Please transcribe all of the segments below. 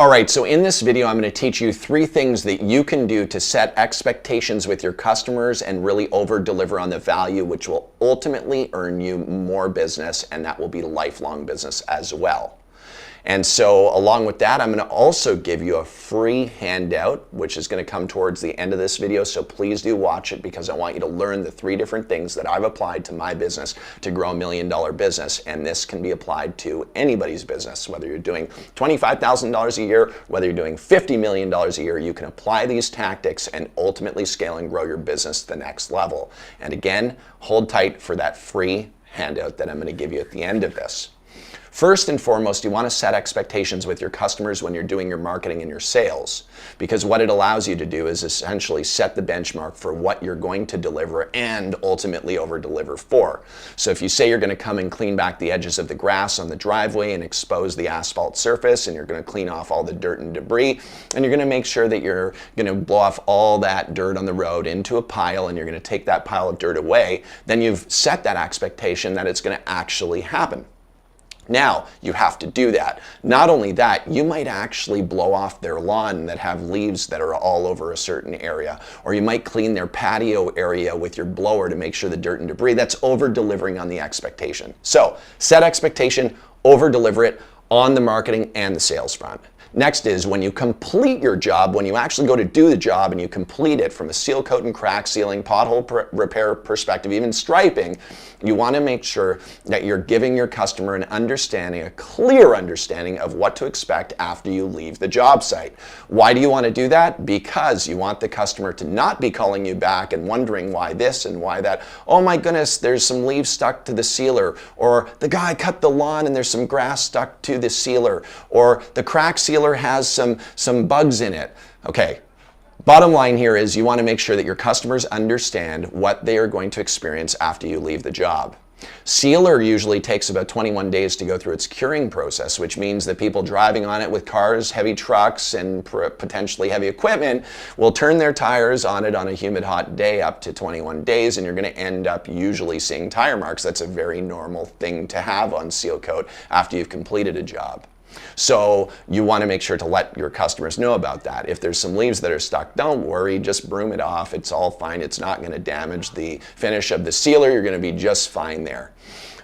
All right, so in this video, I'm going to teach you 3 things that you can do to set expectations with your customers and really over-deliver on the value, which will ultimately earn you more business, and that will be lifelong business as well. And so along with that, I'm going to also give you a free handout, which is going to come towards the end of this video. So please do watch it because I want you to learn the 3 different things that I've applied to my business to grow a $1 million business. And this can be applied to anybody's business, whether you're doing $25,000 a year, whether you're doing $50 million a year, you can apply these tactics and ultimately scale and grow your business to the next level. And again, hold tight for that free handout that I'm going to give you at the end of this. First and foremost, you want to set expectations with your customers when you're doing your marketing and your sales, because what it allows you to do is essentially set the benchmark for what you're going to deliver and ultimately over-deliver for. So if you say you're going to come and clean back the edges of the grass on the driveway and expose the asphalt surface, and you're going to clean off all the dirt and debris, and you're going to make sure that you're going to blow off all that dirt on the road into a pile, and you're going to take that pile of dirt away, then you've set that expectation that it's going to actually happen. Now, you have to do that. Not only that, you might actually blow off their lawn that have leaves that are all over a certain area, or you might clean their patio area with your blower to make sure the dirt and debris. That's over-delivering on the expectation. So, set expectation, over-deliver it on the marketing and the sales front. Next is when you complete your job, when you actually go to do the job and you complete it from a seal coat and crack sealing, pothole repair perspective, even striping, you want to make sure that you're giving your customer an understanding, a clear understanding of what to expect after you leave the job site. Why do you want to do that? Because you want the customer to not be calling you back and wondering why this and why that. Oh my goodness, there's some leaves stuck to the sealer, or the guy cut the lawn and there's some grass stuck to the sealer, or the crack sealer has some bugs in it. Okay, bottom line here is you want to make sure that your customers understand what they are going to experience after you leave the job. Sealer usually takes about 21 days to go through its curing process, which means that people driving on it with cars, heavy trucks, and potentially heavy equipment will turn their tires on it on a humid, hot day up to 21 days, and you're going to end up usually seeing tire marks. That's a very normal thing to have on seal coat after you've completed a job. So you want to make sure to let your customers know about that. If there's some leaves that are stuck, don't worry, just broom it off. It's all fine. It's not going to damage the finish of the sealer. You're going to be just fine there.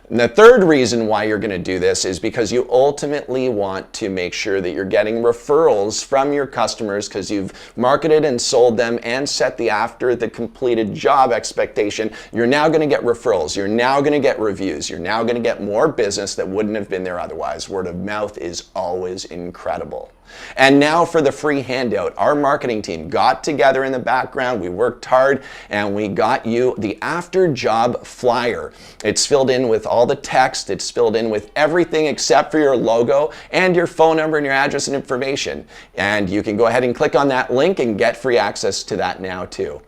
And the third reason why you're going to do this is because you ultimately want to make sure that you're getting referrals from your customers because you've marketed and sold them and set the after the completed job expectation. You're now going to get referrals. You're now going to get reviews. You're now going to get more business that wouldn't have been there otherwise. Word of mouth is always incredible. And now for the free handout. Our marketing team got together in the background, we worked hard, and we got you the after job flyer. It's filled in with all the text, it's filled in with everything except for your logo and your phone number and your address and information. And you can go ahead and click on that link and get free access to that now too.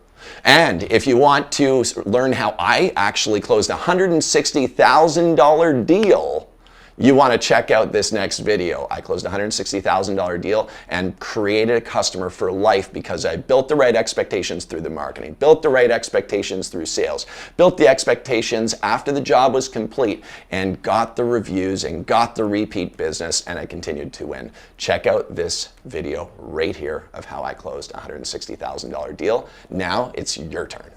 And if you want to learn how I actually closed a $160,000 deal, you want to check out this next video. I closed a $160,000 deal and created a customer for life because I built the right expectations through the marketing, built the right expectations through sales, built the expectations after the job was complete, and got the reviews and got the repeat business, and I continued to win. Check out this video right here of how I closed a $160,000 deal. Now it's your turn.